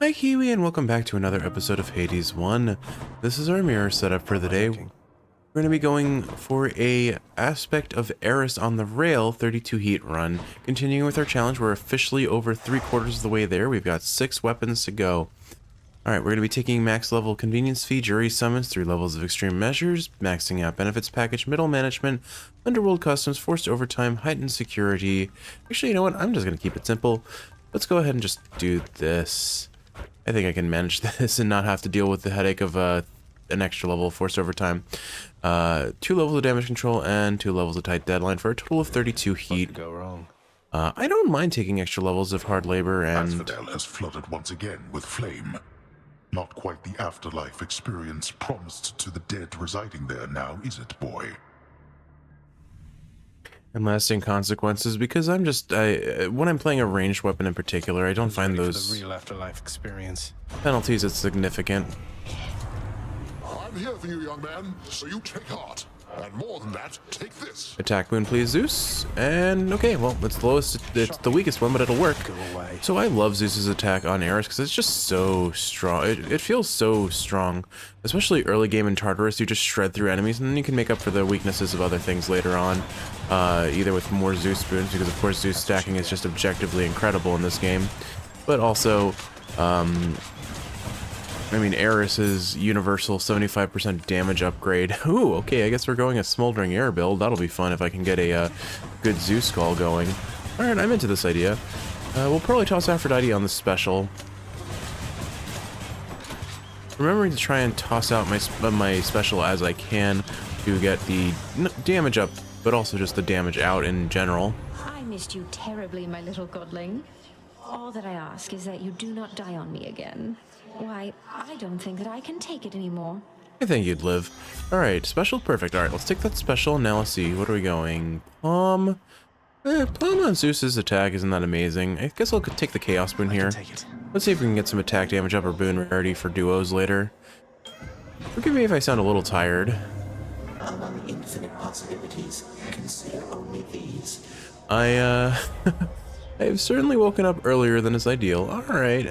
Hi Kiwi, and welcome back to another episode of Hades 1. This is our mirror setup for the day. We're going to be going for a aspect of Eris on the rail 32 heat run. Continuing with our challenge, we're officially over 3/4 of the way there. We've got 6 weapons to go. Alright, we're going to be taking max level convenience fee, jury summons, 3 levels of extreme measures, maxing out benefits package, middle management, underworld customs, forced overtime, heightened security. Actually, you know what? I'm just going to keep it simple. Let's go ahead and just do this. I think I can manage this and not have to deal with the headache of an extra level of forced overtime. 2 levels of damage control and 2 levels of tight deadline for a total of 32 heat. What could go wrong? I don't mind taking extra levels of hard labor and... Asphodel has flooded once again with flame. Not quite the afterlife experience promised to the dead residing there now, is it, boy? And lasting consequences, because I'm just... when I'm playing a ranged weapon in particular, I don't find those the real afterlife experience. penalties as significant. I'm here for you, young man, so you take heart. And more than that, take this. Attack boon, please, Zeus. And, okay, well, it's the lowest, it's the weakest one, but it'll work. Go away. So I love Zeus's attack on Eris because it's just so strong. It feels so strong. Especially early game in Thunderous, you just shred through enemies, and then you can make up for the weaknesses of other things later on. Either with more Zeus boons, because of course Zeus stacking is just objectively incredible in this game. But also, I mean, Eris's universal 75% damage upgrade. Ooh, okay, I guess we're going a Smoldering Air build. That'll be fun if I can get a good Zeus skull going. Alright, I'm into this idea. We'll probably toss Aphrodite on the special. Remembering to try and toss out my special as I can to get the damage up, but also just the damage out in general. I missed you terribly, my little godling. All that I ask is that you do not die on me again. Why, I don't think that I can take it anymore. I think you'd live. Alright, special, perfect. Alright, let's take that special, and now let's see. What are we going? Palm on Zeus's attack isn't that amazing. I guess I'll take the Chaos Boon here. Let's see if we can get some attack damage up or boon rarity for duos later. Forgive me if I sound a little tired. Among infinite possibilities, consider only these. I've certainly woken up earlier than is ideal. Alright,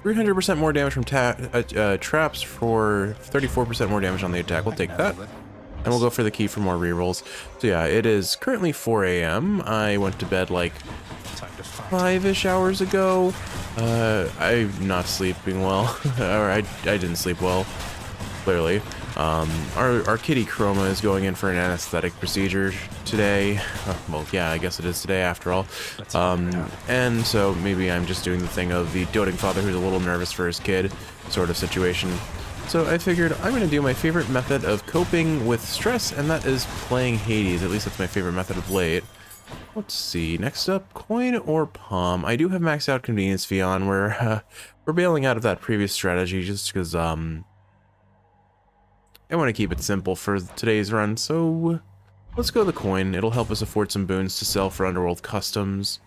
300% more damage from traps for 34% more damage on the attack. We'll take that. And we'll go for the key for more rerolls. So yeah, it is currently 4 a.m. I went to bed like 5-ish hours ago. I'm not sleeping well. Or I didn't sleep well, clearly. Our kitty Chroma is going in for an anesthetic procedure today. Well, yeah, I guess it is today after all. And so maybe I'm just doing the thing of the doting father who's a little nervous for his kid sort of situation. So I figured I'm going to do my favorite method of coping with stress, and that is playing Hades. At least that's my favorite method of late. Let's see. Next up, coin or palm. I do have maxed out convenience fee on. We're bailing out of that previous strategy just because I want to keep it simple for today's run, so let's go the coin. It'll help us afford some boons to sell for underworld customs.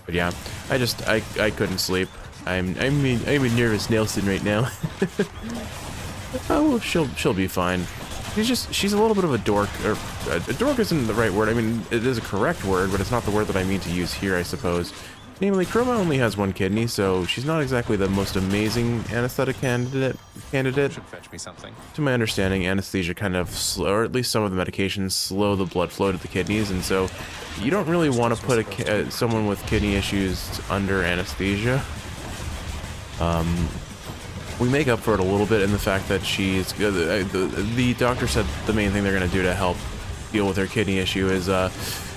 But yeah, I couldn't sleep. I'm a nervous Nelson right now. Oh, she'll be fine. She's a little bit of a dork, or a dork isn't the right word. I mean, it is a correct word, but it's not the word that I mean to use here, I suppose. Namely, Chroma only has 1 kidney, so she's not exactly the most amazing anesthetic candidate. Should fetch me something. To my understanding, anesthesia kind of or at least some of the medications slow the blood flow to the kidneys, and so you don't really want to put someone with kidney issues under anesthesia. We make up for it a little bit in the fact that she's the doctor said the main thing they're going to do to help deal with her kidney issue is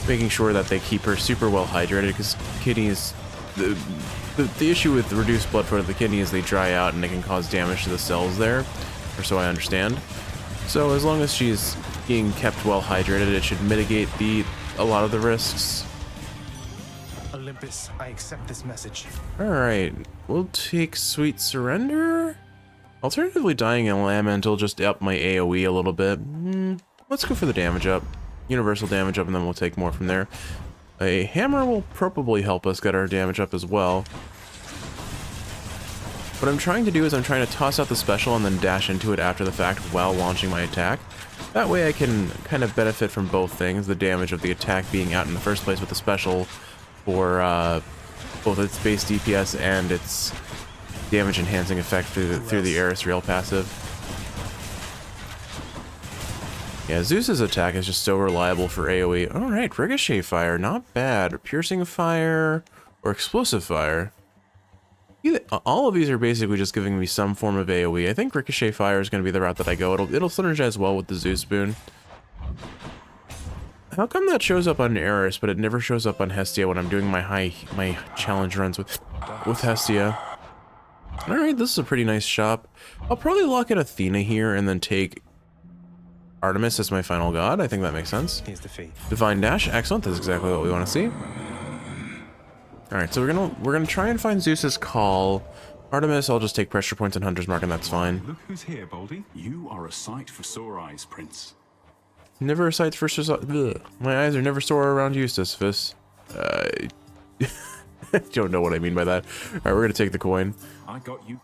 making sure that they keep her super well hydrated, because kidneys, the issue with reduced blood flow to the kidney is they dry out and they can cause damage to the cells there, or so I understand. So as long as she's being kept well hydrated, it should mitigate a lot of the risks. Olympus, I accept this message. Alright, we'll take Sweet Surrender. Alternatively, Dying Lament will just up my AoE a little bit. Let's go for the damage up. Universal damage up, and then we'll take more from there. A hammer will probably help us get our damage up as well. What I'm trying to do is I'm trying to toss out the special and then dash into it after the fact while launching my attack. That way I can kind of benefit from both things, the damage of the attack being out in the first place with the special for both its base DPS and its damage enhancing effect through the Eris rail passive. Yeah, Zeus's attack is just so reliable for AoE. Alright, Ricochet Fire, not bad. Piercing Fire or Explosive Fire. All of these are basically just giving me some form of AoE. I think Ricochet Fire is going to be the route that I go. It'll synergize well with the Zeus boon. How come that shows up on Eris, but it never shows up on Hestia when I'm doing my challenge runs with Hestia? Alright, this is a pretty nice shop. I'll probably lock in Athena here and then take Artemis as my final god. I think that makes sense. Here's the fee. Divine Dash, excellent. That's exactly what we want to see. All right, so we're gonna try and find Zeus's call. Artemis, I'll just take pressure points and Hunter's Mark, and that's fine. Look who's here, Baldy. You are a sight for sore eyes, Prince. Never a sight for sore. My eyes are never sore around you, Sisyphus. I don't know what I mean by that. All right, we're gonna take the coin. I got you.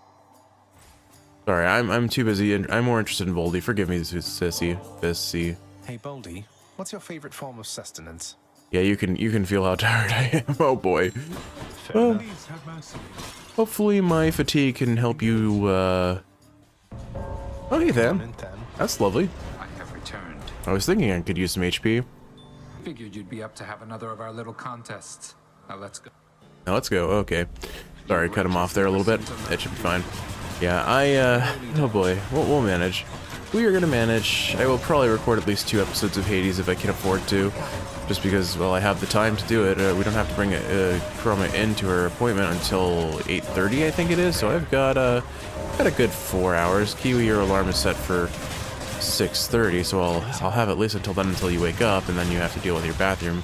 Sorry, I'm too busy, and I'm more interested in Baldy. Forgive me, Sissy. Hey, Baldy, what's your favorite form of sustenance? Yeah, you can feel how tired I am. Oh boy. Well, Please have mercy. hopefully my fatigue can help you. Oh, hey, Tham. And then, That's lovely. I have returned. I was thinking I could use some HP. Figured you'd be up to have another of our little contests. Now let's go. Now let's go. Okay. Sorry, cut him off there a little bit. It should be fine. Yeah, oh boy. We'll manage. We are gonna manage. I will probably record at least 2 episodes of Hades if I can afford to. Just because, well, I have the time to do it. We don't have to bring Chroma into her appointment until 8:30, I think it is. So I've got a good 4 hours. Kiwi, your alarm is set for 6:30, so I'll have at least until then, until you wake up, and then you have to deal with your bathroom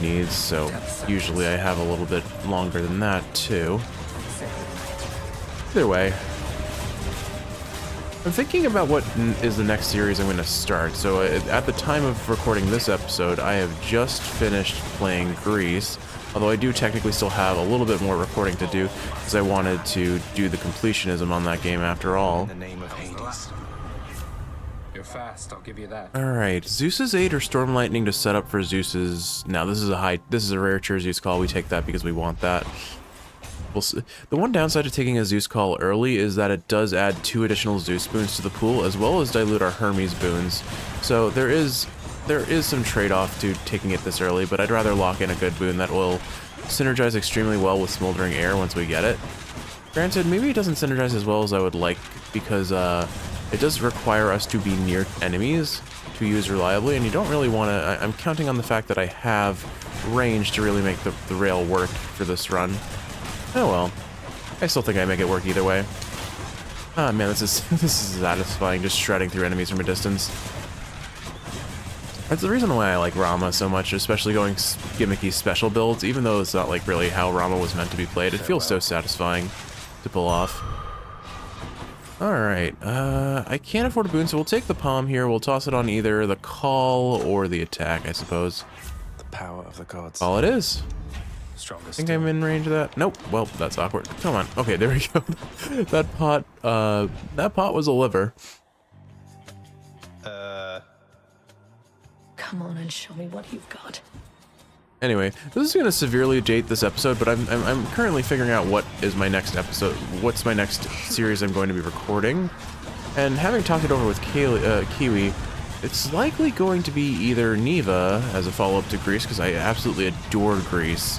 needs. So usually I have a little bit longer than that too. Either way, I'm thinking about what is the next series I'm going to start. So at the time of recording this episode, I have just finished playing Greece, although I do technically still have a little bit more recording to do, because I wanted to do the completionism on that game after all. in the name of Hades. You're fast, I'll give you that. Alright, Zeus's 8 or Storm Lightning to set up for Zeus's... Now, this is a rare tier Zeus call. We take that because we want that. The one downside to taking a Zeus call early is that it does add 2 additional Zeus boons to the pool, as well as dilute our Hermes boons. So there is some trade-off to taking it this early, but I'd rather lock in a good boon that will synergize extremely well with Smoldering Air once we get it. Granted, maybe it doesn't synergize as well as I would like, because it does require us to be near enemies to use reliably, and you don't really want to... I'm counting on the fact that I have range to really make the rail work for this run. Oh well, I still think I make it work either way. Ah man, this is satisfying, just shredding through enemies from a distance. That's the reason why I like Rama so much, especially going gimmicky special builds, even though it's not like really how Rama was meant to be played. It feels so satisfying to pull off. Alright, I can't afford a boon, so we'll take the palm here. We'll toss it on either the call or the attack, I suppose. The power of the gods. All it is. Strongest. I think I'm in range of that. Nope. Well, that's awkward. Come on. Okay, there we go. That pot was a liver. Come on and show me what you've got. Anyway, this is going to severely date this episode, but I'm currently figuring out what is my next episode. What's my next series I'm going to be recording? And having talked it over with Kiwi, it's likely going to be either Neva as a follow-up to Greece, because I absolutely adored Greece.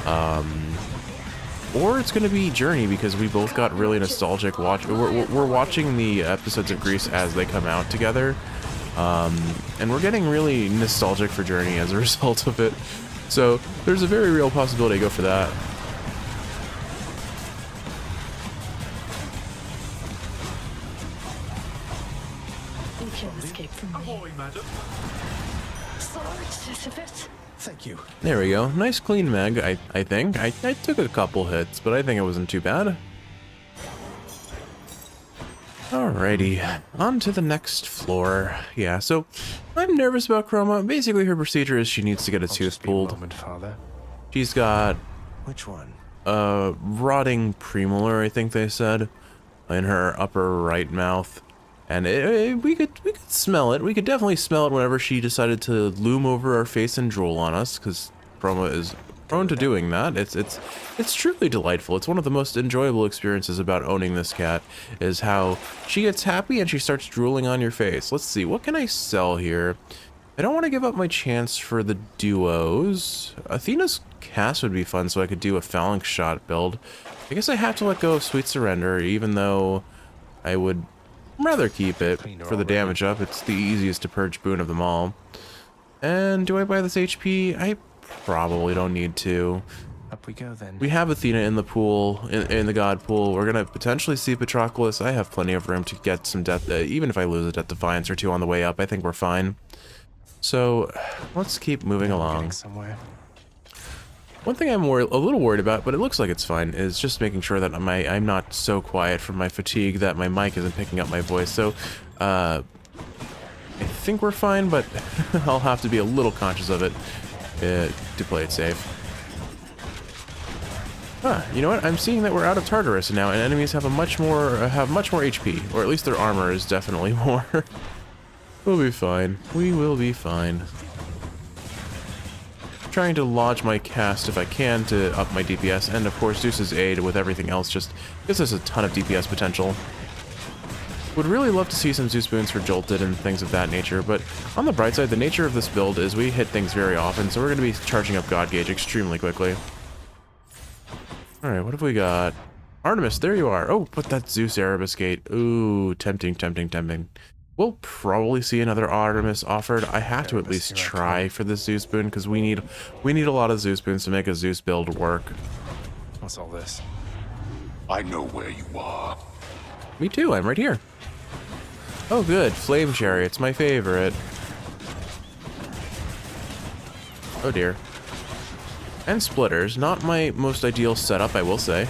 Or it's going to be Journey, because we both got really nostalgic we're watching the episodes of Greece as they come out together, and we're getting really nostalgic for Journey as a result of it. So there's a very real possibility to go for that. You can't escape from me. Ahoy, madam. Sorry, Sisyphus. Thank you. There we go. Nice clean meg, I think. I took a couple hits, but I think it wasn't too bad. Alrighty, on to the next floor. Yeah, so I'm nervous about Chroma. Basically, her procedure is she needs to get a tooth Just be a pulled. moment, Father. She's got Which one? rotting premolar, I think they said, in her upper right mouth. And we could smell it. We could definitely smell it whenever she decided to loom over our face and drool on us, because Chroma is prone to doing that. It's truly delightful. It's one of the most enjoyable experiences about owning this cat, is how she gets happy and she starts drooling on your face. Let's see, what can I sell here? I don't want to give up my chance for the duos. Athena's cast would be fun, so I could do a phalanx shot build. I guess I have to let go of Sweet Surrender, even though I would rather keep it for the damage up. It's the easiest to purge boon of them all. And do I buy this HP? I probably don't need to. Up we go then. We have Athena in the pool, in the god pool. We're gonna potentially see Patroclus. I have plenty of room to get some death, even if I lose a Death Defiance or two on the way up. I think we're fine. So let's keep moving along. Somewhere. One thing I'm a little worried about, but it looks like it's fine, is just making sure that I'm not so quiet from my fatigue that my mic isn't picking up my voice. So I think we're fine, but I'll have to be a little conscious of it to play it safe. You know what? I'm seeing that we're out of Thunderous now, and enemies have much more HP, or at least their armor is definitely more. We'll be fine. We will be fine. Trying to lodge my cast if I can to up my DPS, and of course Zeus's aid with everything else just gives us a ton of DPS potential. Would really love to see some Zeus boons for Jolted and things of that nature, but on the bright side, the nature of this build is we hit things very often, so we're going to be charging up God Gauge extremely quickly. Alright, what have we got? Artemis, there you are. Oh, put that Zeus Erebus Gate. Ooh, tempting, tempting, tempting. We'll probably see another Artemis offered. I have to at least try for this Zeus boon, because we need a lot of Zeus boons to make a Zeus build work. What's all this? I know where you are. Me too, I'm right here. Oh good, Flame Chariot's my favorite. Oh dear. And Splitters, not my most ideal setup, I will say.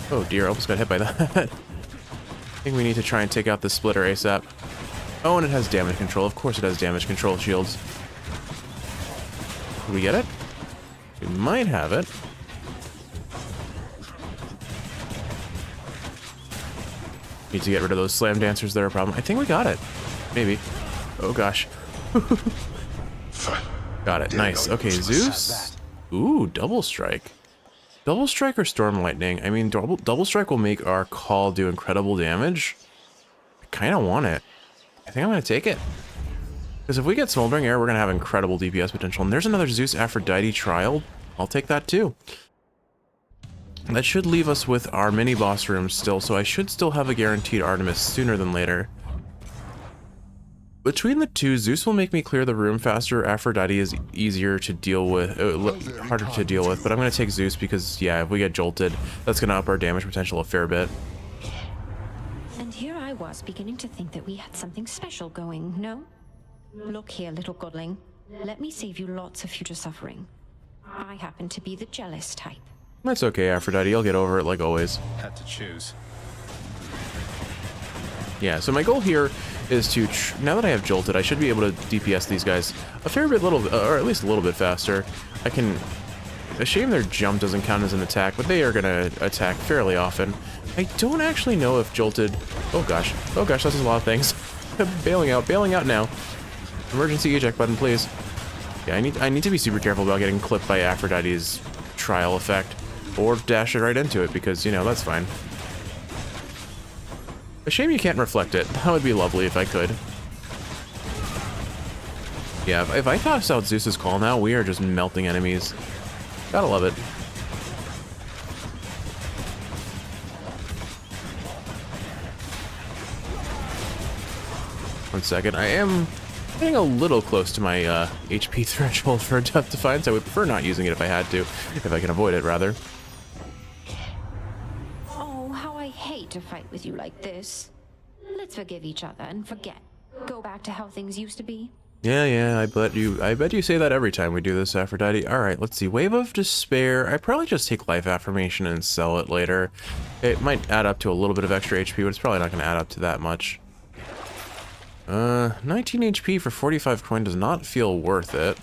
Oh dear, I almost got hit by that. I think we need to try and take out this Splitter ASAP. Oh, and it has damage control. Of course it has damage control shields. Did we get it? We might have it. Need to get rid of those slam dancers that are a problem. I think we got it. Maybe. Oh gosh. Got it. Nice. Okay, Zeus. Ooh, double strike. Double strike or storm lightning? I mean, double strike will make our call do incredible damage. I kind of want it. I think I'm going to take it. Because if we get Smoldering Air, we're going to have incredible DPS potential. And there's another Zeus Aphrodite trial. I'll take that too. That should leave us with our mini boss room still, so I should still have a guaranteed Artemis sooner than later. Between the two, Zeus will make me clear the room faster. Aphrodite is easier to deal with, harder to deal with, but I'm going to take Zeus because, yeah, if we get jolted, that's going to up our damage potential a fair bit. And here I was beginning to think that we had something special going, no? Look here, little godling. Let me save you lots of future suffering. I happen to be the jealous type. That's okay, Aphrodite. I'll get over it like always. Had to choose. Yeah, so my goal here is to, now that I have jolted, I should be able to DPS these guys a fair bit, or at least a little bit faster. I can, a shame their jump doesn't count as an attack, but they are going to attack fairly often. I don't actually know if jolted, oh gosh, that's a lot of things. bailing out now. Emergency eject button, please. Yeah, I need to be super careful about getting clipped by Aphrodite's trial effect, or dash it right into it, because, you know, that's fine. A shame you can't reflect it. That would be lovely if I could. Yeah, if I toss out Zeus's Call now, we are just melting enemies. Gotta love it. One second, I am getting a little close to my HP threshold for Death Defiance. I would prefer not using it if I had to, if I can avoid it, rather. To fight with you like this. Let's forgive each other and forget. Go back to how things used to be. Yeah, I bet you say that every time we do this, Aphrodite. Alright, let's see. Wave of Despair. I probably just take Life Affirmation and sell it later. It might add up to a little bit of extra HP, but it's probably not going to add up to that much. 19 HP for 45 coin does not feel worth it.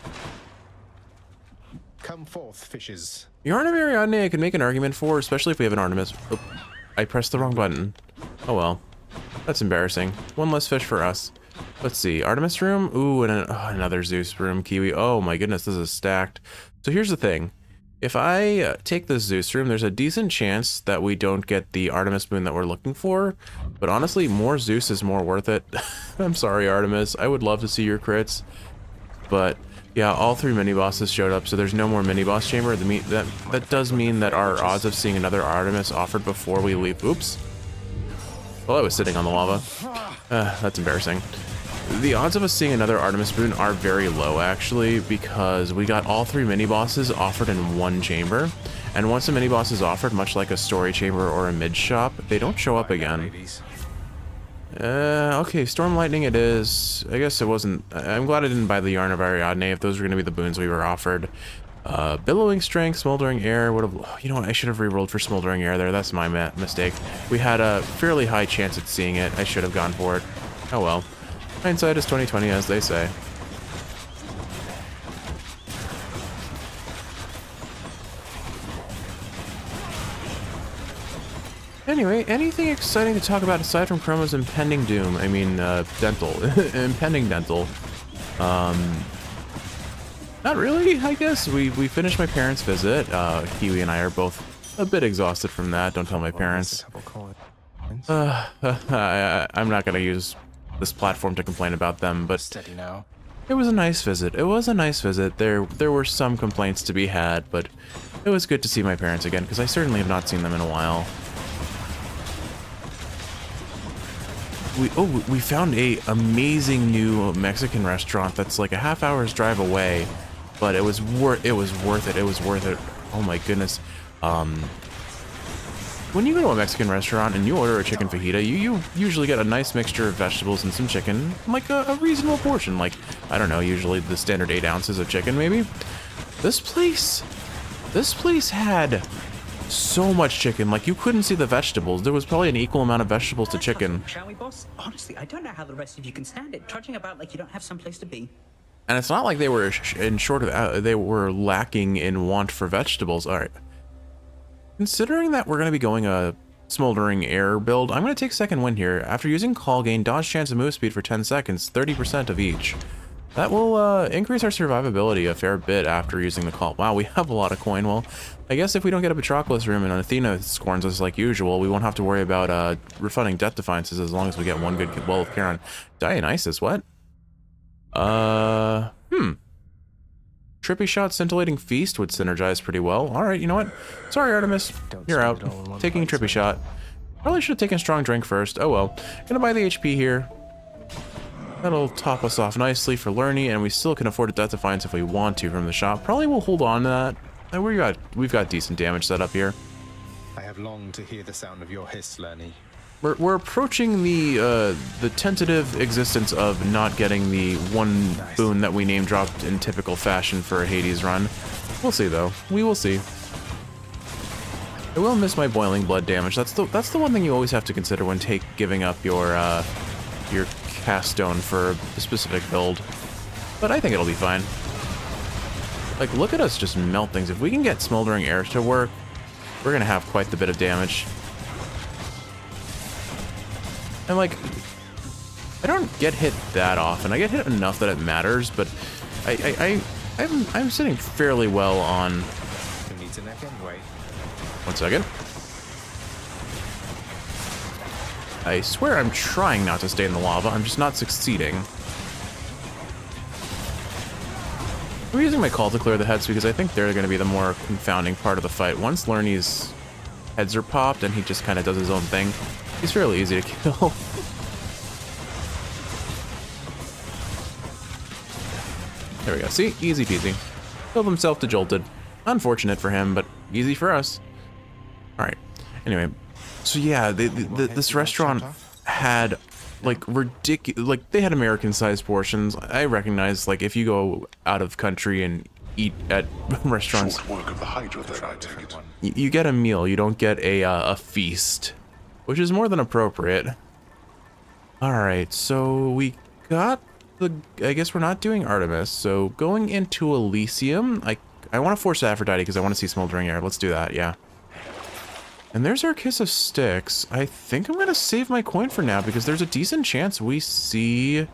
Come forth, fishes. Yarn of Ariadne I could make an argument for, especially if we have an Artemis. Oh, I pressed the wrong button. Oh well. That's embarrassing. One less fish for us. Let's see. Artemis room? Ooh, and another Zeus room, Kiwi. Oh my goodness, this is stacked. So here's the thing. If I take the Zeus room, there's a decent chance that we don't get the Artemis boon that we're looking for. But honestly, more Zeus is more worth it. I'm sorry, Artemis. I would love to see your crits. But yeah, all 3 mini-bosses showed up, so there's no more mini-boss chamber. That does mean that our odds of seeing another Artemis offered before we leave... Oops. Well, I was sitting on the lava. That's embarrassing. The odds of us seeing another Artemis boon are very low, actually, because we got all 3 mini-bosses offered in one chamber. And once a mini-boss is offered, much like a story chamber or a mid-shop, they don't show up again. Okay, Storm Lightning it is. I guess it wasn't... I'm glad I didn't buy the Yarn of Ariadne if those were going to be the boons we were offered. Billowing Strength, Smoldering Air would have... You know what, I should have rerolled for Smoldering Air there. That's my mistake. We had a fairly high chance at seeing it. I should have gone for it. Oh well. Hindsight is 20/20, as they say. Anyway, anything exciting to talk about aside from Chroma's impending doom? I mean, dental. Impending dental. Not really, I guess. We finished my parents' visit. Kiwi and I are both a bit exhausted from that. Don't tell my parents. I'm not gonna use this platform to complain about them, but Steady now. it was a nice visit. It was a nice visit. There were some complaints to be had, but it was good to see my parents again, because I certainly have not seen them in a while. We found a amazing new Mexican restaurant that's like a half-hour's drive away, but it was worth it. It was worth it. Oh my goodness. When you go to a Mexican restaurant and you order a chicken fajita, you usually get a nice mixture of vegetables and some chicken, like a reasonable portion, like, I don't know, usually the standard 8 ounces of chicken, maybe? This place had so much chicken, like you couldn't see the vegetables. There was probably an equal amount of vegetables to chicken. Shall we, boss? Honestly, I don't know how the rest of you can stand it, trudging about like you don't have someplace to be. And it's not like they were they were lacking in want for vegetables. All right. Considering that we're going to be going a Smoldering Air build, I'm going to take second wind here. After using Call Gain, dodge chance and move speed for 10 seconds, 30% of each. That will increase our survivability a fair bit after using the call. Wow, we have a lot of coin. Well, I guess if we don't get a Patroclus room and Athena scorns us like usual, we won't have to worry about refunding death defiances as long as we get one good well of Charon. Dionysus, what? Trippy Shot, Scintillating Feast would synergize pretty well. Alright, you know what? Sorry, Artemis. You're out. Taking Trippy Shot. Probably should have taken Strong Drink first. Oh well. Gonna buy the HP here. That'll top us off nicely for Lerny, and we still can afford a Death Defiance if we want to from the shop. Probably we'll hold on to that. And we've got decent damage set up here. I have longed to hear the sound of your hiss, Lerny. We're approaching the tentative existence of not getting the one boon that we name dropped in typical fashion for a Hades run. We'll see though. We will see. I will miss my boiling blood damage. That's the one thing you always have to consider when giving up your cast stone for a specific build. But I think it'll be fine. Like, look at us just melt things. If we can get Smoldering Air to work, we're gonna have quite the bit of damage. And like, I don't get hit that often. I get hit enough that it matters, but I'm sitting fairly well on. Who needs a neck anyway? 1 second. I swear I'm trying not to stay in the lava. I'm just not succeeding. I'm using my call to clear the heads because I think they're going to be the more confounding part of the fight. Once Lerny's heads are popped and he just kind of does his own thing, he's fairly easy to kill. There we go. See? Easy peasy. Killed himself to Jolted. Unfortunate for him, but easy for us. Alright. Anyway. So yeah, this restaurant had like ridiculous, like they had American-sized portions. I recognize, like, if you go out of country and eat at restaurants, Short work of the Hydra, then, I take it. you get a meal. You don't get a feast, which is more than appropriate. All right, so we got the. I guess we're not doing Artemis. So going into Elysium, I want to force Aphrodite because I want to see Smoldering Air. Let's do that. Yeah. And there's our Kiss of Styx. I think I'm going to save my coin for now because there's a decent chance we see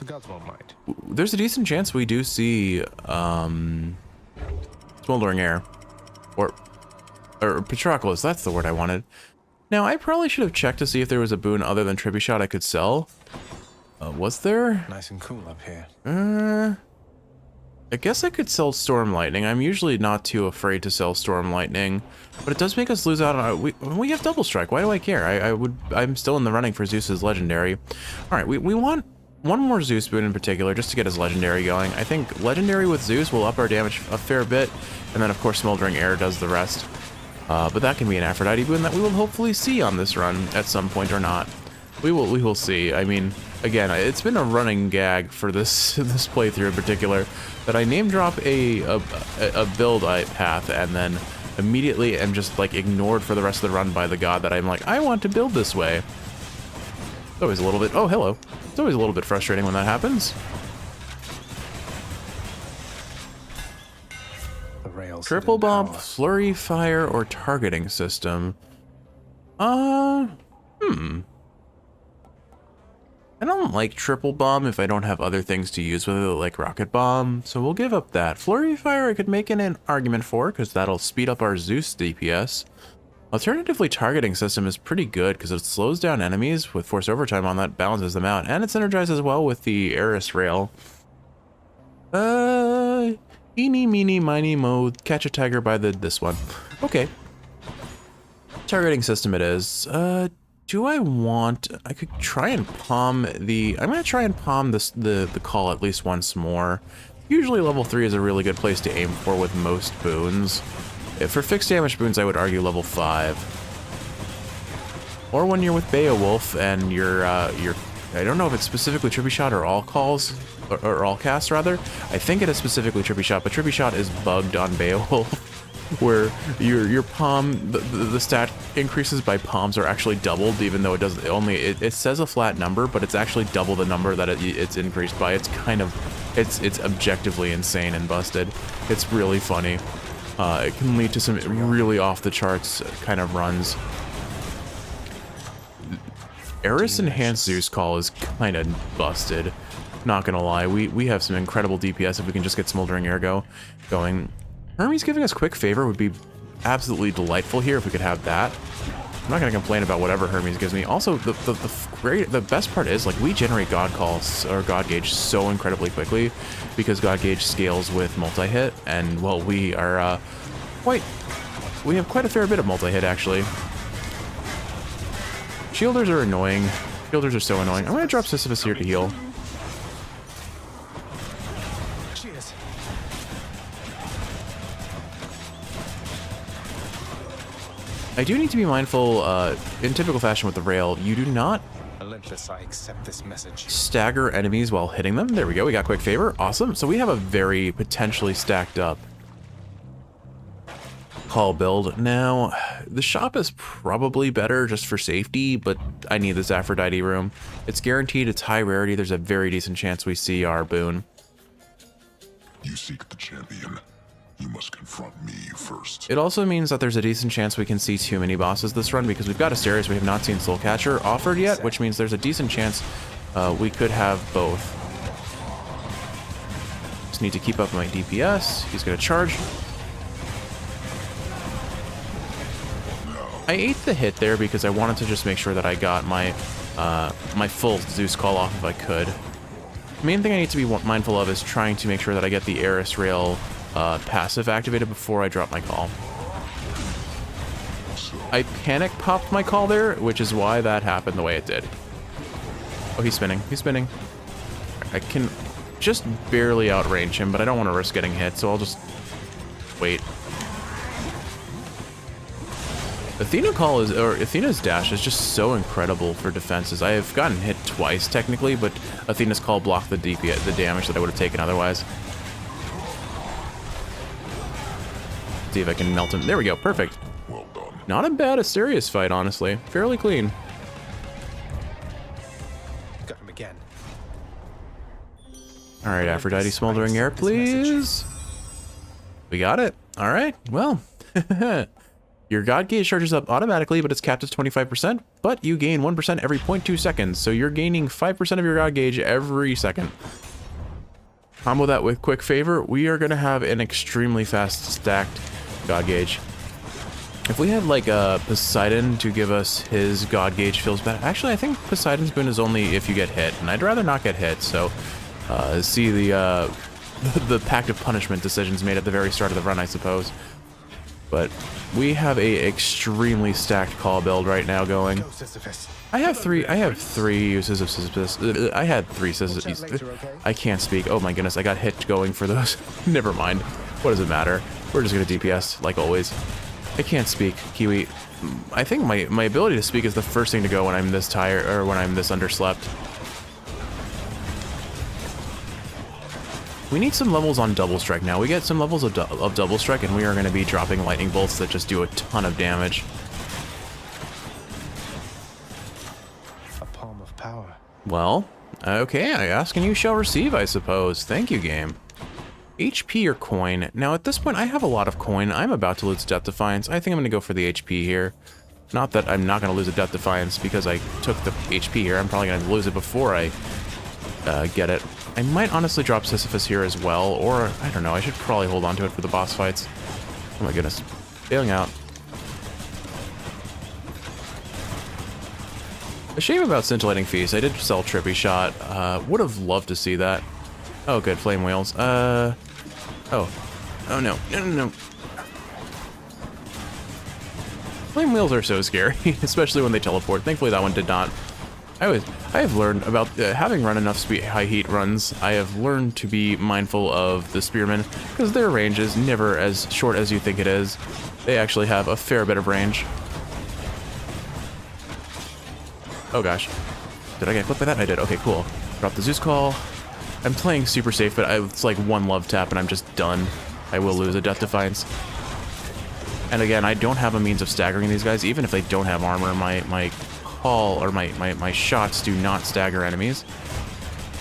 The gods won't mind. There's a decent chance we do see smoldering air, or Patroclus. That's the word I wanted. Now I probably should have checked to see if there was a boon other than Trebuchet I could sell. Was there? Nice and cool up here. I guess I could sell Storm Lightning. I'm usually not too afraid to sell Storm Lightning, but it does make us lose out on. We have Double Strike. Why do I care? I'm still in the running for Zeus's legendary. All right, we want one more Zeus boon in particular just to get his legendary going. I think legendary with Zeus will up our damage a fair bit, and then of course Smoldering Air does the rest. But that can be an Aphrodite boon that we will hopefully see on this run at some point or not. We will see. I mean, again, it's been a running gag for this playthrough in particular that I name drop a build path and then immediately am just like ignored for the rest of the run by the god that I'm like, I want to build this way. It's always a little bit, oh hello. It's always a little bit frustrating when that happens. The rails. Triple bomb, flurry fire, or targeting system. I don't like triple bomb if I don't have other things to use with it, like rocket bomb, so we'll give up that. Flurry fire I could make an argument for, because that'll speed up our Zeus DPS. Alternatively, targeting system is pretty good, because it slows down enemies with force overtime on that, balances them out, and it synergizes well with the Eris rail. Eeny, meeny, miny, mo, catch a tiger by this one. Okay. Targeting system it is. Do I could try and palm I'm gonna try and palm the call at least once more. Usually level 3 is a really good place to aim for with most boons. For fixed damage boons, I would argue level 5. Or when you're with Beowulf and you're I don't know if it's specifically Trebuchet or all calls, or all casts rather. I think it is specifically Trebuchet, but Trebuchet is bugged on Beowulf, where your palm, the stat increases by palms are actually doubled, even though it doesn't. It says a flat number, but it's actually double the number that it's increased by. It's kind of, it's objectively insane and busted. It's really funny. It can lead to some really off the charts kind of runs. Eris Enhanced Zeus Call is kind of busted. Not gonna lie, we have some incredible DPS if we can just get Smoldering Air going. Hermes giving us Quick Favor would be absolutely delightful here if we could have that. I'm not gonna complain about whatever Hermes gives me. Also, the best part is, like, we generate God Calls or God Gauge so incredibly quickly because God Gauge scales with multi-hit, and well, we are we have quite a fair bit of multi-hit actually. Shielders are annoying. Shielders are so annoying. I'm gonna drop Sisyphus here to heal. Cheers. I do need to be mindful, in typical fashion with the rail, you do not Relentless, I accept this message. stagger enemies while hitting them. There we go, we got Quick Favor. Awesome. So we have a very potentially stacked up call build. Now, the shop is probably better just for safety, but I need this Aphrodite room. It's guaranteed, it's high rarity. There's a very decent chance we see our boon. You seek the champion. You must confront me first. It also means that there's a decent chance we can see too many bosses this run because we've got Asterius, we have not seen Soulcatcher offered yet, which means there's a decent chance we could have both. Just need to keep up my DPS. He's gonna charge. I ate the hit there because I wanted to just make sure that I got my my full Zeus call off if I could. The main thing I need to be mindful of is trying to make sure that I get the Eris rail passive activated before I drop my call. I panic popped my call there, which is why that happened the way it did. Oh, he's spinning. He's spinning. I can just barely outrange him, but I don't want to risk getting hit, so I'll just wait. Athena's dash is just so incredible for defenses. I have gotten hit twice technically, but Athena's call blocked the DPS, the damage that I would have taken otherwise. See if I can melt him. There we go, perfect. Well done. Not a bad Asterius fight, honestly. Fairly clean. Got him again. All right, Aphrodite Smoldering Air, please. We got it. All right, well. Your God Gauge charges up automatically, but it's capped as 25%, but you gain 1% every 0.2 seconds, so you're gaining 5% of your God Gauge every second. Combo that with Quick Favor, we are going to have an extremely fast stacked God Gauge. If we had like Poseidon to give us his God Gauge feels better. Actually, I think Poseidon's boon is only if you get hit, and I'd rather not get hit, so see the Pact of Punishment decisions made at the very start of the run, I suppose. But we have a extremely stacked call build right now going. Go, Sisyphus. I have three uses of Sisyphus. I had 3 Sisyphus. I can't speak. Oh my goodness, I got hit going for those. Never mind. What does it matter? We're just gonna DPS, like always. I can't speak, Kiwi. I think my ability to speak is the first thing to go when I'm this tired, or when I'm this underslept. We need some levels on Double Strike now. We get some levels of Double Strike, and we are going to be dropping lightning bolts that just do a ton of damage. A palm of power. Well, okay, I ask and you shall receive, I suppose. Thank you, game. HP or coin. Now, at this point, I have a lot of coin. I'm about to lose Death Defiance. I think I'm going to go for the HP here. Not that I'm not going to lose a Death Defiance because I took the HP here. I'm probably going to lose it before I get it. I might honestly drop Sisyphus here as well, or I don't know, I should probably hold on to it for the boss fights. Oh my goodness. Bailing out. A shame about Scintillating Feast. I did sell Trippy Shot. Would have loved to see that. Oh good, Flame Wheels. Oh. Oh no. No. Flame Wheels are so scary, especially when they teleport. Thankfully that one did not. I have learned about, having run enough high heat runs, I have learned to be mindful of the Spearmen, because their range is never as short as you think it is. They actually have a fair bit of range. Oh gosh. Did I get clipped by that? I did. Okay, cool. Drop the Zeus Call. I'm playing super safe, but it's like one love tap and I'm just done. I will lose a Death Defiance. And again, I don't have a means of staggering these guys, even if they don't have armor. My call, or my shots do not stagger enemies.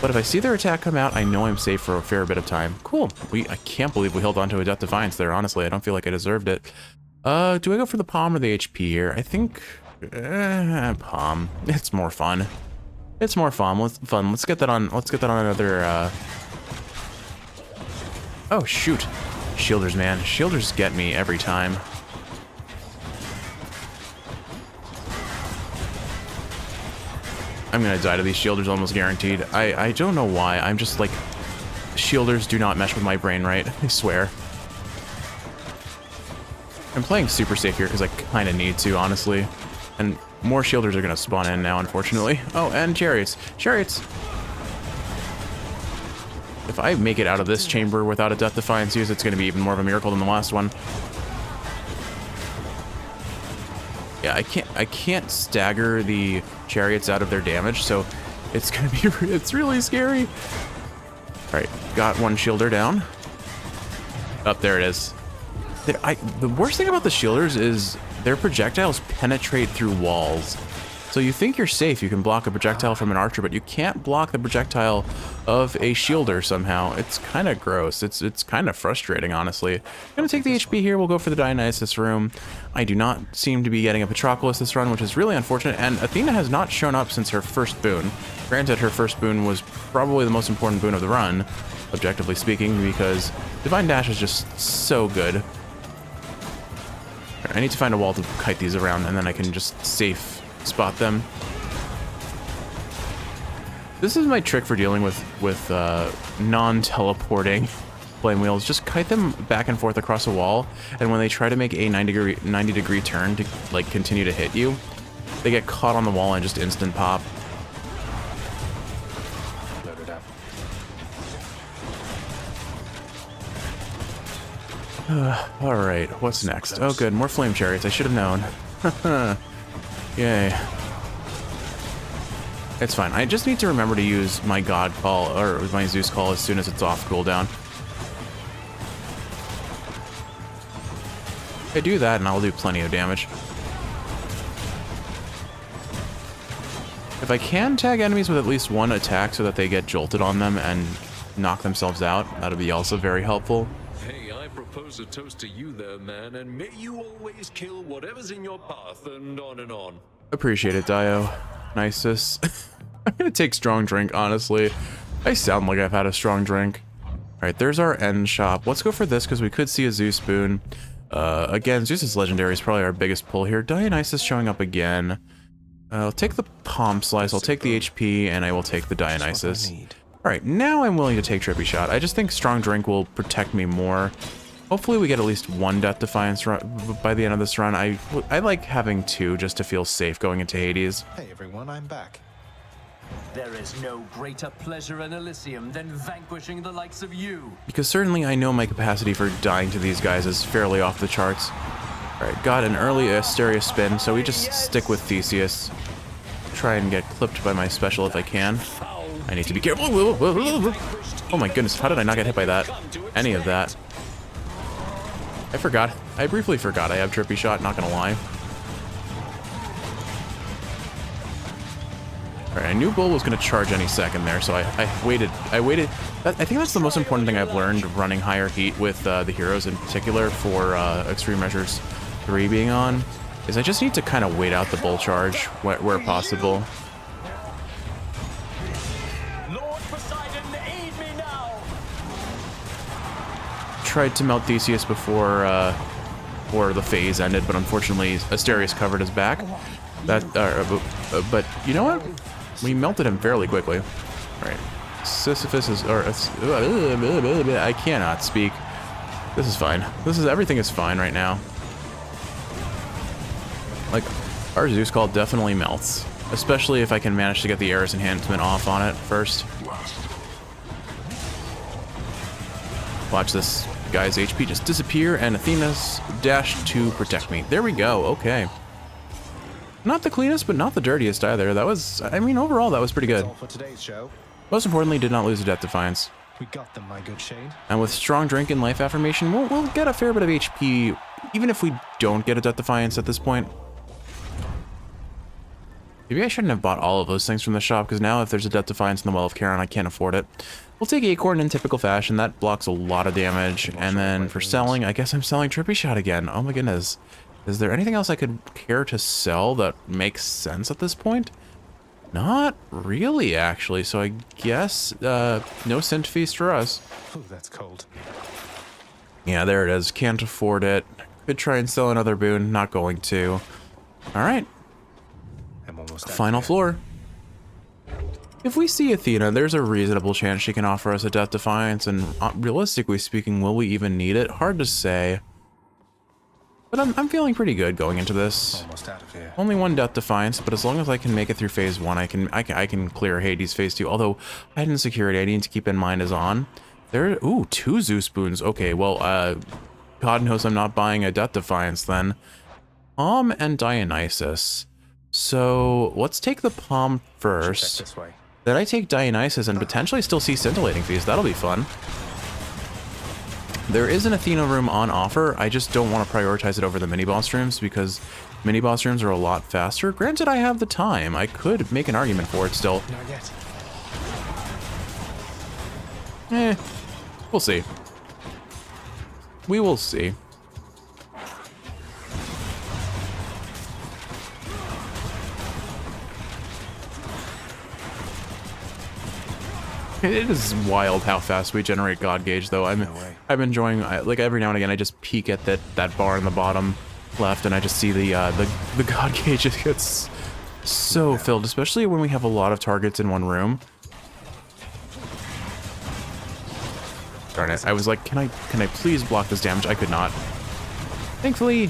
But if I see their attack come out, I know I'm safe for a fair bit of time. Cool. I can't believe we held on to a Death Defiance there, honestly. I don't feel like I deserved it. Do I go for the Palm or the HP here? I think... Palm. It's more fun. It's more fun. Let's get that on another... Oh, shoot. Shielders, man. Shielders get me every time. I'm gonna die to these shielders almost guaranteed. I don't know why. I'm just like... Shielders do not mesh with my brain right. I swear. I'm playing super safe here because I kind of need to, honestly. And more shielders are gonna spawn in now, unfortunately. Oh, and chariots. Chariots! If I make it out of this chamber without a Death Defiance use, it's gonna be even more of a miracle than the last one. Yeah, I can't stagger the chariots out of their damage, so it's gonna be it's really scary. All right, got one shielder down. Up there it is. The worst thing about the shielders is their projectiles penetrate through walls. So you think you're safe, you can block a projectile from an archer, but you can't block the projectile of a shielder somehow. It's kind of gross. It's kind of frustrating, honestly. I'm gonna take the HP here. We'll go for the Dionysus room. I do not seem to be getting a Patroclus this run, which is really unfortunate, and Athena has not shown up since her first boon. Granted, her first boon was probably the most important boon of the run, objectively speaking, because Divine Dash is just so good. I need to find a wall to kite these around, and then I can just safe spot them. This is my trick for dealing with non-teleporting flame wheels. Just kite them back and forth across a wall, and when they try to make a 90 degree turn to like continue to hit you, they get caught on the wall and just instant pop. Loaded up. All right, what's next? Oh, good, more flame chariots. I should have known. Yay. It's fine. I just need to remember to use my God Call, or my Zeus Call, as soon as it's off cooldown. I do that, and I'll do plenty of damage. If I can tag enemies with at least one attack so that they get jolted on them and knock themselves out, that'll be also very helpful. Hey, I propose a toast to you there, man, and may you always kill whatever's in your path, and on and on. Appreciate it, Dio. Nisus. I'm gonna take strong drink, honestly. I sound like I've had a strong drink. Alright, there's our end shop. Let's go for this, because we could see a Zeus boon. Again, Zeus's legendary is probably our biggest pull here. Dionysus showing up again. I'll take the palm slice, I'll take the HP, and I will take the Dionysus. Alright, now I'm willing to take Trippy Shot. I just think strong drink will protect me more. Hopefully we get at least one Death Defiance run by the end of this run. I like having two just to feel safe going into Hades. Hey everyone, I'm back. There is no greater pleasure in Elysium than vanquishing the likes of you. Because certainly I know my capacity for dying to these guys is fairly off the charts. Alright, got an early Asteria spin, so we just stick with Theseus. Try and get clipped by my special if I can. I need to be careful. Oh my goodness, how did I not get hit by that? Any of that. I forgot. I briefly forgot I have Trippy Shot, not gonna lie. Alright, I knew Bull was gonna charge any second there, so I waited. I think that's the most important thing I've learned running higher heat with the heroes in particular for Extreme Measures 3 being on, is I just need to kind of wait out the Bull charge where possible. Tried to melt Theseus before the phase ended, but unfortunately Asterius covered his back. But you know what? We melted him fairly quickly. All right, Sisyphus is, I cannot speak. This is fine. Everything is fine right now. Like, our Zeus Call definitely melts, especially if I can manage to get the Eris enhancement off on it first. Watch this guy's HP just disappear, and Athena's dash to protect me. There we go, okay. Not the cleanest, but not the dirtiest either. That was, I mean, overall, that was pretty good. That's all for today's show. Most importantly, did not lose a Death Defiance. We got them, my good Shane. And with strong drink and life affirmation, we'll get a fair bit of HP, even if we don't get a Death Defiance at this point. Maybe I shouldn't have bought all of those things from the shop, because now if there's a Death Defiance in the Well of Charon, I can't afford it. We'll take Acorn in typical fashion. That blocks a lot of damage. And then for selling, I guess I'm selling Trippy Shot again. Oh my goodness. Is there anything else I could care to sell that makes sense at this point? Not really, actually. So I guess no Synth Feast for us. Oh, that's cold. Yeah, there it is. Can't afford it. Could try and sell another boon. Not going to. All right. Final floor. If we see Athena, there's a reasonable chance she can offer us a Death Defiance, and realistically speaking, will we even need it? Hard to say. But I'm feeling pretty good going into this. Almost out of here. Only one Death Defiance, but as long as I can make it through phase 1, I can clear Hades phase 2. Although hidden security I need to keep in mind is on. Ooh, 2 Zeus boons. Okay, well, God knows I'm not buying a Death Defiance then. Palm and Dionysus. So let's take the Palm first. This way. Then I take Dionysus and potentially still see Scintillating Feast. That'll be fun. There is an Athena room on offer. I just don't want to prioritize it over the mini-boss rooms because mini-boss rooms are a lot faster. Granted, I have the time. I could make an argument for it still. Not yet. We'll see. We will see. It is wild how fast we generate God Gauge, though. I'm enjoying, like, every now and again I just peek at that bar in the bottom left, and I just see the God Gauge just gets so filled, especially when we have a lot of targets in one room. Darn it! I was like, can I please block this damage? I could not. Thankfully,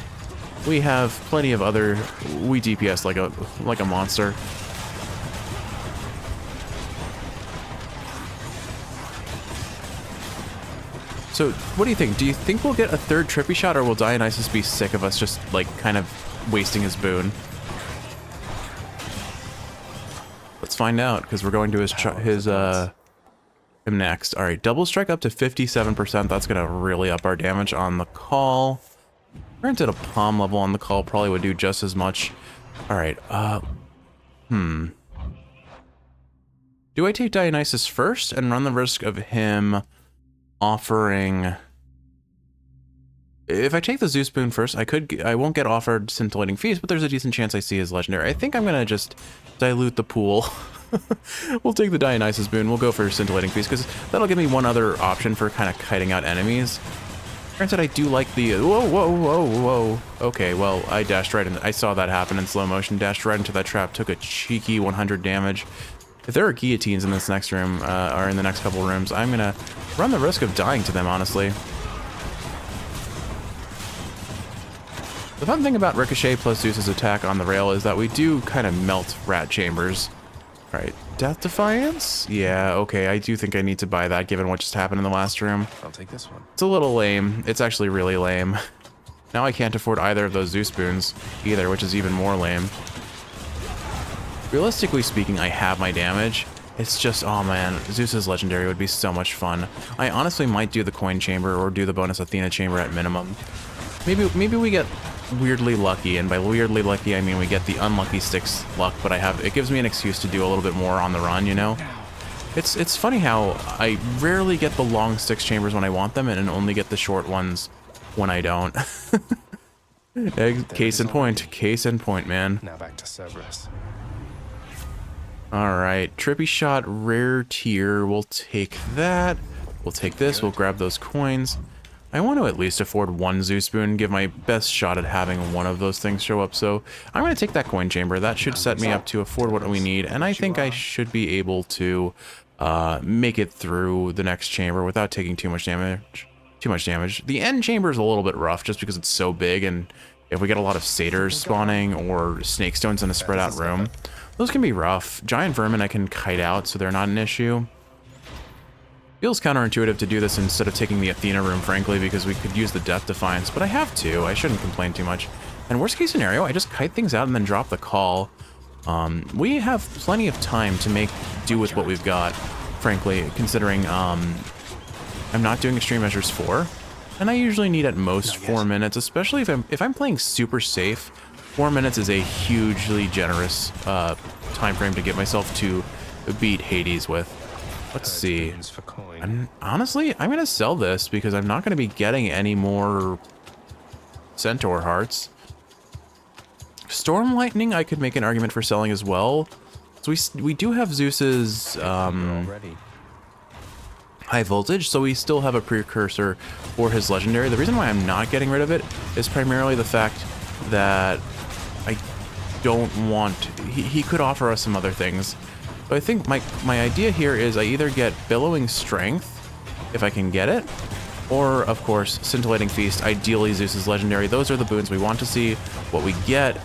we have plenty of other. We DPS like a monster. So, what do you think? Do you think we'll get a third Trippy Shot, or will Dionysus be sick of us just, like, kind of wasting his boon? Let's find out, because we're going to him next. Alright, double strike up to 57%. That's going to really up our damage on the call. Granted, a palm level on the call probably would do just as much. Alright, do I take Dionysus first and run the risk of him offering If I take the Zeus Boon first, I won't get offered Scintillating Feast, but there's a decent chance I see his legendary. I think I'm gonna just dilute the pool. We'll take the Dionysus Boon. We'll go for Scintillating Feast, because that'll give me one other option for kind of kiting out enemies. Granted, I do like the... Whoa. Okay, well, I dashed right in... I saw that happen in slow motion. Dashed right into that trap. Took a cheeky 100 damage. If there are guillotines in this next room, or in the next couple rooms, I'm gonna run the risk of dying to them, honestly. The fun thing about Ricochet plus Zeus's attack on the rail is that we do kind of melt rat chambers. Alright, Death Defiance? Yeah, okay, I do think I need to buy that given what just happened in the last room. I'll take this one. It's a little lame. It's actually really lame. Now I can't afford either of those Zeus Boons either, which is even more lame. Realistically speaking, I have my damage. It's just, oh man, Zeus's legendary would be so much fun. I honestly might do the coin chamber or do the bonus Athena chamber at minimum. Maybe we get weirdly lucky, and by weirdly lucky I mean we get the unlucky sticks luck, but it gives me an excuse to do a little bit more on the run, you know? It's funny how I rarely get the long sticks chambers when I want them and only get the short ones when I don't. Case in point, man. Now back to Cerberus. Alright, Trippy Shot, rare tier, we'll take that. We'll take this, we'll grab those coins. I want to at least afford one Zeus Boon, give my best shot at having one of those things show up, so I'm going to take that coin chamber. That should set me up to afford what we need, and I think I should be able to make it through the next chamber without taking too much damage. The end chamber is a little bit rough just because it's so big, and if we get a lot of satyrs spawning or snake stones in a spread out room, those can be rough. Giant vermin I can kite out, so they're not an issue. Feels counterintuitive to do this instead of taking the Athena room, frankly, because we could use the Death Defiance, but I have to. I shouldn't complain too much. And worst case scenario, I just kite things out and then drop the call. We have plenty of time to make do with what we've got, frankly, considering I'm not doing Extreme Measures 4, and I usually need at most 4 minutes, especially if I'm playing super safe. 4 minutes is a hugely generous time frame to get myself to beat Hades with. Let's see. Honestly, I'm going to sell this because I'm not going to be getting any more Centaur hearts. Storm Lightning, I could make an argument for selling as well. So we do have Zeus's high voltage, so we still have a precursor for his legendary. The reason why I'm not getting rid of it is primarily the fact that I don't want... He could offer us some other things. But I think my idea here is I either get Billowing Strength, if I can get it, or, of course, Scintillating Feast, ideally Zeus's legendary. Those are the boons we want to see. What we get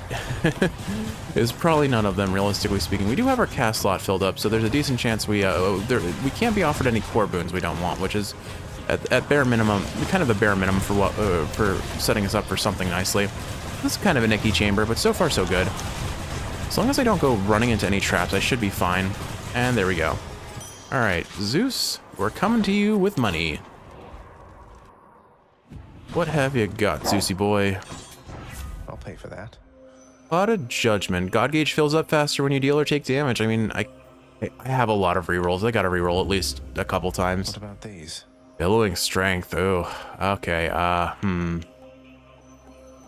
is probably none of them, realistically speaking. We do have our cast slot filled up, so there's a decent chance we can't be offered any core boons we don't want, which is, at bare minimum, kind of the bare minimum for setting us up for something nicely. This is kind of a nicky chamber, but so far so good. As long as I don't go running into any traps, I should be fine. And there we go. Alright, Zeus, we're coming to you with money. What have you got, Zeusy boy? I'll pay for that. Pot of Judgment. God Gauge fills up faster when you deal or take damage. I mean, I have a lot of rerolls. I gotta reroll at least a couple times. What about these? Billowing Strength. Oh, okay.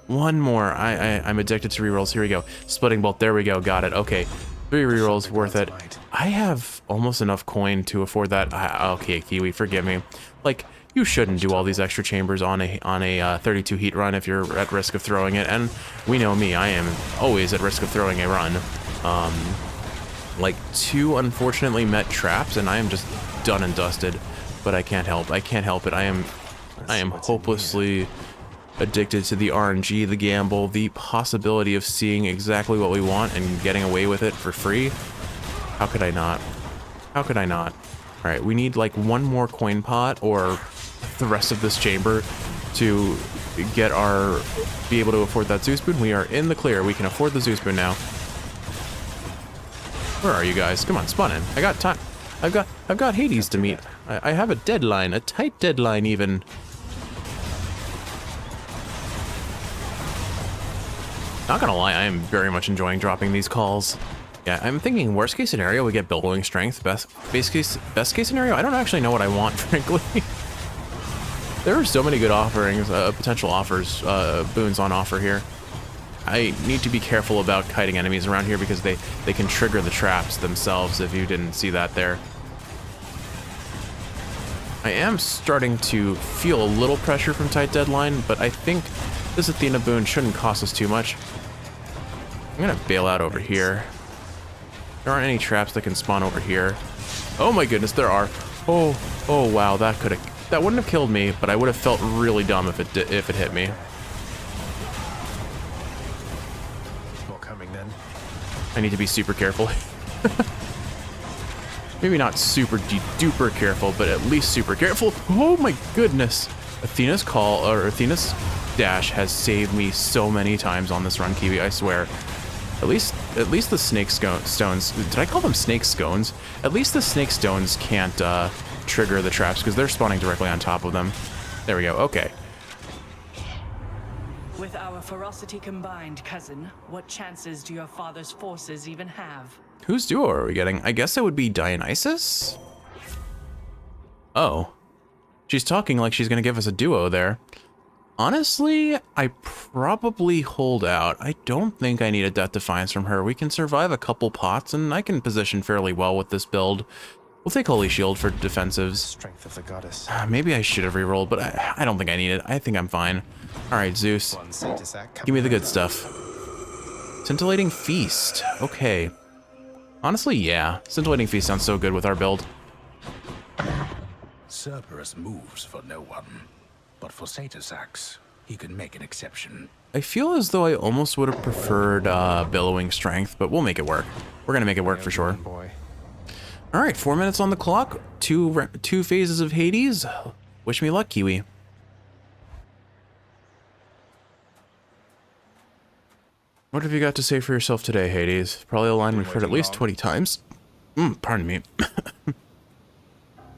One more. I'm addicted to rerolls. Here we go. Splitting Bolt. There we go. Got it. Okay. 3 rerolls worth it. I have almost enough coin to afford that. Okay, Kiwi, forgive me. Like, you shouldn't do all these extra chambers on a 32 heat run if you're at risk of throwing it. And we know me. I am always at risk of throwing a run. Like 2 unfortunately met traps, and I am just done and dusted. But I can't help. I can't help it. I am hopelessly addicted to the RNG, the gamble, the possibility of seeing exactly what we want and getting away with it for free. How could I not? How could I not? All right, we need like one more coin pot or the rest of this chamber to be able to afford that Zeus Boon. We are in the clear. We can afford the Zeus Boon now. Where are you guys? Come on, spawn in. I got time. I've got Hades to meet. I have a deadline, a tight deadline even. Not gonna lie, I am very much enjoying dropping these calls. Yeah, I'm thinking worst case scenario, we get Billowing Strength. Best case scenario, I don't actually know what I want, frankly. There are so many good offerings, potential offers, boons on offer here. I need to be careful about kiting enemies around here because they can trigger the traps themselves if you didn't see that there. I am starting to feel a little pressure from tight deadline, but I think this Athena boon shouldn't cost us too much. I'm gonna bail out over here. There aren't any traps that can spawn over here. Oh my goodness, there are. Oh wow, that wouldn't have killed me, but I would have felt really dumb if it hit me. More coming then. I need to be super careful. Maybe not super duper careful, but at least super careful. Oh my goodness. Athena's call, or Athena's dash has saved me so many times on this run, Kiwi, I swear. At least the snake stones, did I call them snake scones? At least the snake stones can't trigger the traps because they're spawning directly on top of them. There we go, okay. With our ferocity combined, cousin, what chances do your father's forces even have? Whose duo are we getting? I guess it would be Dionysus? Oh. She's talking like she's gonna give us a duo there. Honestly, I probably hold out. I don't think I need a Death Defiance from her. We can survive a couple pots, and I can position fairly well with this build. We'll take Holy Shield for defensives. Strength of the goddess. Maybe I should have rerolled, but I don't think I need it. I think I'm fine. Alright, Zeus. Give me the good stuff. Scintillating Feast. Okay. Honestly, yeah. Scintillating Feast sounds so good with our build. Cerberus moves for no one. But for Satasax, he can make an exception. I feel as though I almost would have preferred Billowing Strength, but we'll make it work. We're gonna make it work for sure. All right, 4 minutes on the clock. Two phases of Hades. Wish me luck, Kiwi. What have you got to say for yourself today, Hades? Probably a line we've heard at least 20 times. Pardon me.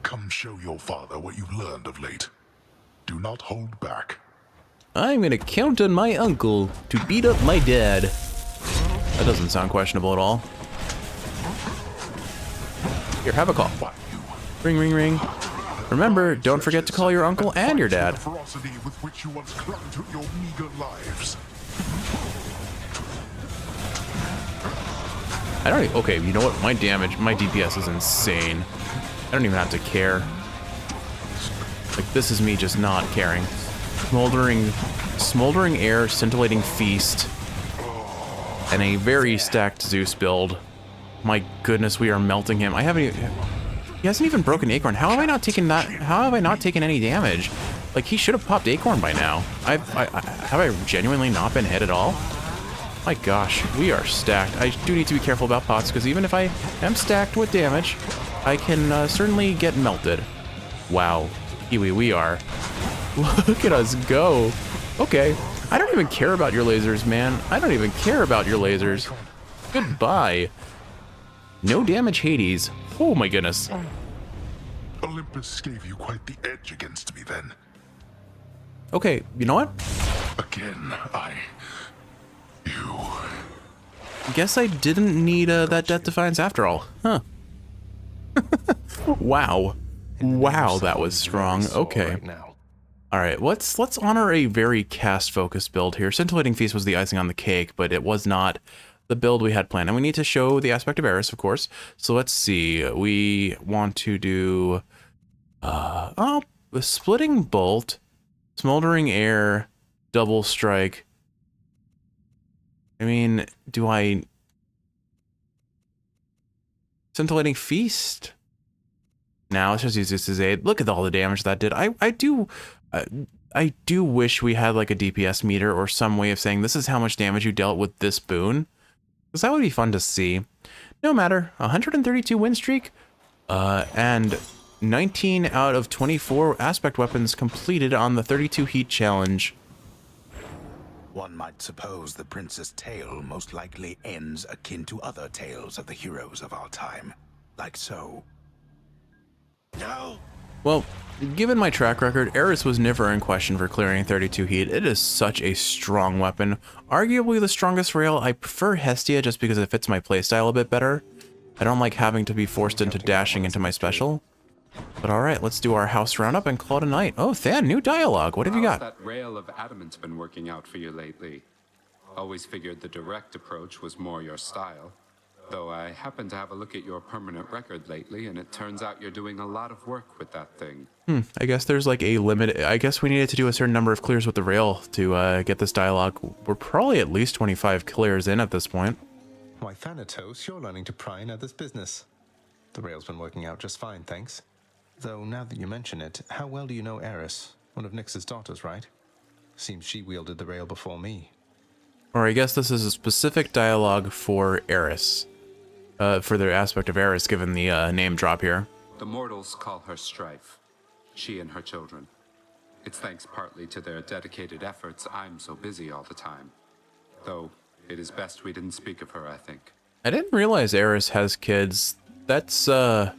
Come show your father what you've learned of late. Do not hold back. I'm gonna count on my uncle to beat up my dad. That doesn't sound questionable at all. Here, have a call. Ring, ring, ring. Remember, don't forget to call your uncle and your dad. Ferocity with which you once clung to your meager lives. Okay, you know what? My DPS is insane. I don't even have to care. Like, this is me just not caring. Smoldering Air, Scintillating Feast, and a very stacked Zeus build. My goodness, we are melting him. He hasn't even broken Acorn. How have I not taken that? How have I not taken any damage? Like, he should have popped Acorn by now. Have I genuinely not been hit at all? My gosh, we are stacked. I do need to be careful about pots, because even if I am stacked with damage, I can certainly get melted. Wow. Kiwi, we are. Look at us go. Okay. I don't even care about your lasers, man. I don't even care about your lasers. Goodbye. No damage, Hades. Oh my goodness. Olympus gave you quite the edge against me then. Okay, you know what? Again, Guess I didn't need that Death Defiance after all. Huh. Wow. Wow, that was strong. Okay. All right, let's honor a very cast-focused build here. Scintillating Feast was the icing on the cake, but it was not the build we had planned. And we need to show the aspect of Eris, of course. So let's see. We want to do a Splitting Bolt, Smoldering Air, Double Strike. I mean, Scintillating Feast? Now let's just use this as aid. Look at all the damage that did. I do wish we had like a DPS meter or some way of saying this is how much damage you dealt with this boon, because that would be fun to see. No matter, 132 win streak, and 19 out of 24 aspect weapons completed on the 32 heat challenge. One might suppose the prince's tale most likely ends akin to other tales of the heroes of our time, like so. No. Well, given my track record, Eris was never in question for clearing 32 heat. It is such a strong weapon. Arguably the strongest rail. I prefer Hestia just because it fits my playstyle a bit better. I don't like having to be forced into dashing into my special. But all right, let's do our house roundup and call it a night. Oh, Than, new dialogue. What have you got? How's that rail of adamant's been working out for you lately? Always figured the direct approach was more your style. Though I happened to have a look at your permanent record lately, and it turns out you're doing a lot of work with that thing. I guess there's like a limit. I guess we needed to do a certain number of clears with the rail to get this dialogue. We're probably at least 25 clears in at this point. Why, Thanatos, you're learning to pry in others' business. The rail's been working out just fine, thanks. Though, now that you mention it, how well do you know Eris? One of Nyx's daughters, right? Seems she wielded the rail before me. Or I guess this is a specific dialogue for Eris. For the aspect of Eris, given the name drop here. The mortals call her Strife. She and her children. It's thanks partly to their dedicated efforts I'm so busy all the time. Though, it is best we didn't speak of her, I think. I didn't realize Eris has kids. That's, huh.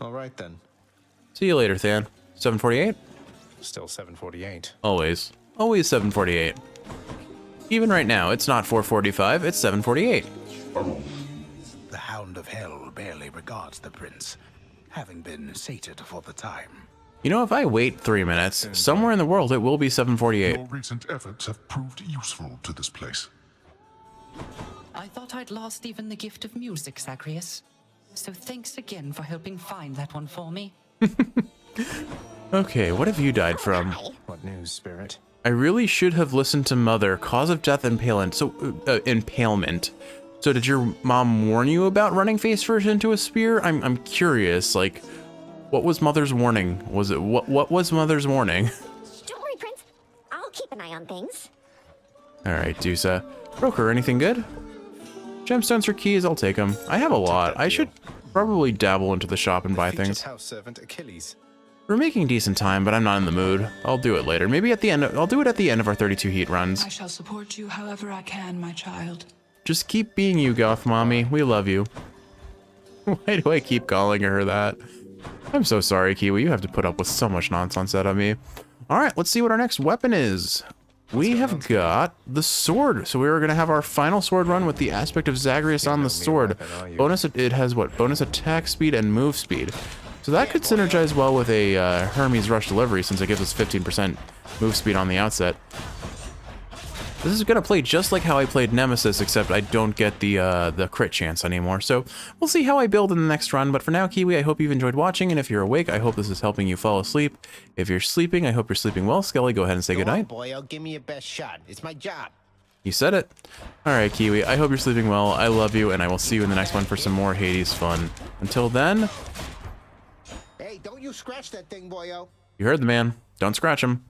Alright then. See you later, Than. 748? Still 748. Always. Always 748. Even right now, it's not 4:45, it's 7:48. The Hound of Hell barely regards the prince, having been sated for the time. You know, if I wait 3 minutes, somewhere in the world it will be 7:48. Your recent efforts have proved useful to this place. I thought I'd lost even the gift of music, Zagreus. So thanks again for helping find that one for me. Okay, what have you died from? What news, Spirit? I really should have listened to Mother. Cause of death, impalement. Impalement. So did your mom warn you about running face first into a spear? I'm curious. Like, what was Mother's warning? Was it what was Mother's warning? Don't worry, Prince. I'll keep an eye on things. All right, Dusa. Broker, anything good? Gemstones or keys? I'll take them. I have a lot. I should probably dabble into the shop and buy things. House servant Achilles. We're making decent time, but I'm not in the mood. I'll do it later. Maybe at the end. I'll do it at the end of our 32 heat runs. I shall support you however I can, my child. Just keep being you, Goth Mommy. We love you. Why do I keep calling her that? I'm so sorry, Kiwi. You have to put up with so much nonsense out of me. All right, let's see what our next weapon is. We have got the sword. So we are going to have our final sword run with the aspect of Zagreus on the sword. Bonus, it has what? Bonus attack speed and move speed. So that could synergize well with a Hermes Rush Delivery since it gives us 15% move speed on the outset. This is going to play just like how I played Nemesis, except I don't get the crit chance anymore. So we'll see how I build in the next run. But for now, Kiwi, I hope you've enjoyed watching. And if you're awake, I hope this is helping you fall asleep. If you're sleeping, I hope you're sleeping well. Skelly, go ahead and say goodnight. Boy, I'll give me your best shot. It's my job. You said it. All right, Kiwi, I hope you're sleeping well. I love you, and I will see you in the next one for some more Hades fun. Until then... Hey, don't you scratch that thing, boyo. You heard the man. Don't scratch him.